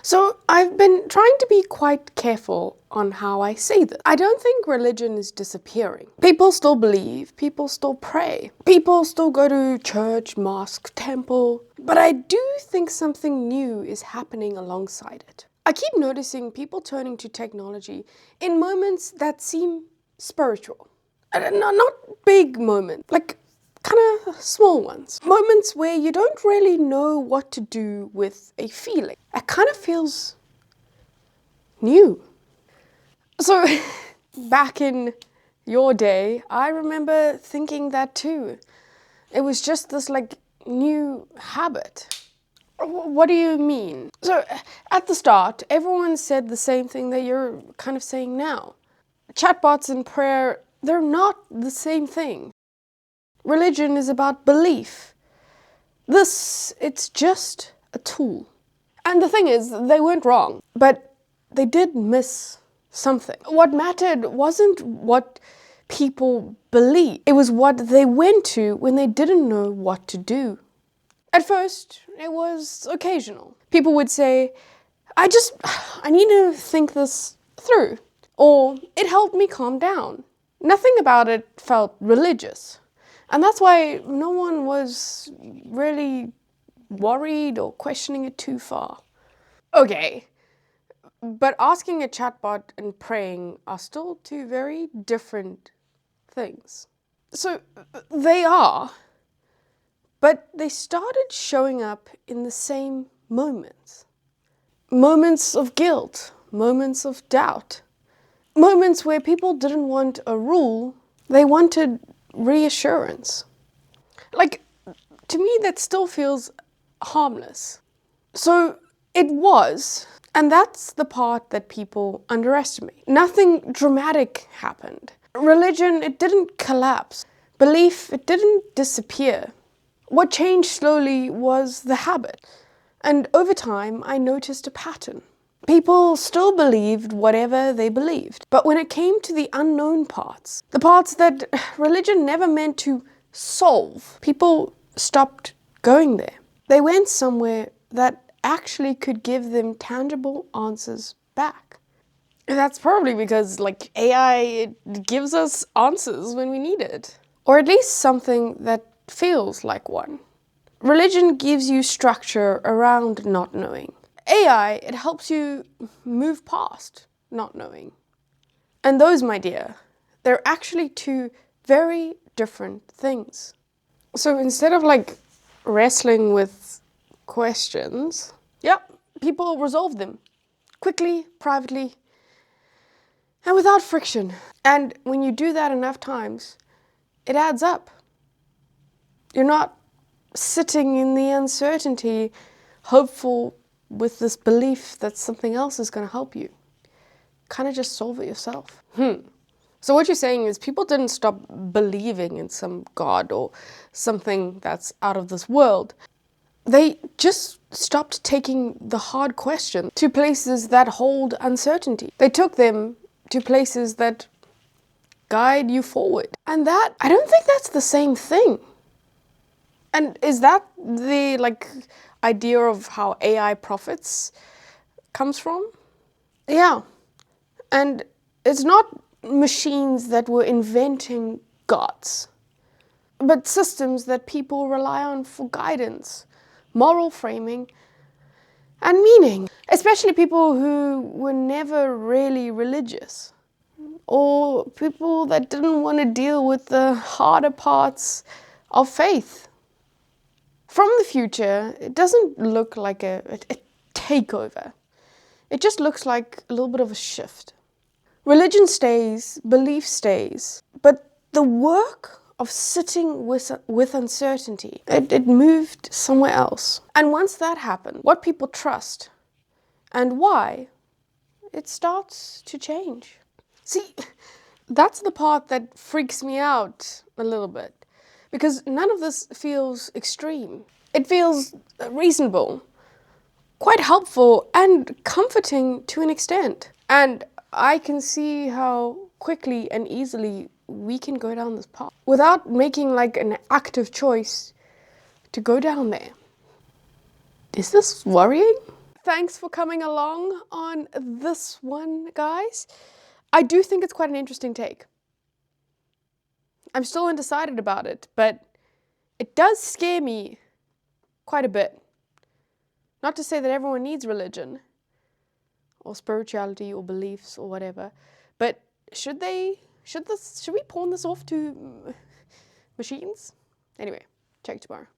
So I've been trying to be quite careful on how I say this. I don't think religion is disappearing. People still believe, people still pray, people still go to church, mosque, temple, but I do think something new is happening alongside it. I keep noticing people turning to technology in moments that seem spiritual. Not big moments, like kind of small ones. Moments where you don't really know what to do with a feeling. It kind of feels new. So back in your day, I remember thinking that too. It was just this like new habit. What do you mean? So at the start, everyone said the same thing that you're kind of saying now. Chatbots and prayer, they're not the same thing. Religion is about belief. It's just a tool. And the thing is, they weren't wrong, but they did miss something. What mattered wasn't what people believed. It was what they went to when they didn't know what to do. At first, it was occasional. People would say, I need to think this through. Or, it helped me calm down. Nothing about it felt religious. And that's why no one was really worried or questioning it too far. Okay, but asking a chatbot and praying are still two very different things. So they are, but they started showing up in the same moments. Moments of guilt, moments of doubt, moments where people didn't want a rule, they wanted reassurance. Like, to me, that still feels harmless. So it was, and that's the part that people underestimate. Nothing dramatic happened. Religion, it didn't collapse. Belief, it didn't disappear. What changed slowly was the habit. And over time, I noticed a pattern. People still believed whatever they believed. But when it came to the unknown parts, the parts that religion never meant to solve, people stopped going there. They went somewhere that actually could give them tangible answers back. And that's probably because, like, AI, it gives us answers when we need it. Or at least something that feels like one. Religion gives you structure around not knowing. AI, it helps you move past not knowing. And those, my dear, they're actually two very different things. So instead of like wrestling with questions, people resolve them quickly, privately, and without friction. And when you do that enough times, it adds up. You're not sitting in the uncertainty, hopeful with this belief that something else is going to help you. Kind of just solve it yourself. So what you're saying is people didn't stop believing in some God or something that's out of this world. They just stopped taking the hard question to places that hold uncertainty. They took them to places that guide you forward. And that, I don't think that's the same thing. And is that the idea of how AI profits comes from? Yeah. And it's not machines that were inventing gods, but systems that people rely on for guidance, moral framing, and meaning. Especially people who were never really religious, or people that didn't want to deal with the harder parts of faith. From the future, it doesn't look like a takeover. It just looks like a little bit of a shift. Religion stays, belief stays, but the work of sitting with uncertainty, it moved somewhere else. And once that happened, what people trust and why, it starts to change. See, that's the part that freaks me out a little bit. Because none of this feels extreme. It feels reasonable, quite helpful, and comforting to an extent. And I can see how quickly and easily we can go down this path without making like an active choice to go down there. Is this worrying? thanks for coming along on this one, guys. I do think it's quite an interesting take. I'm still undecided about it, but it does scare me quite a bit. Not to say that everyone needs religion or spirituality or beliefs or whatever, but should we pawn this off to machines? Anyway, check tomorrow.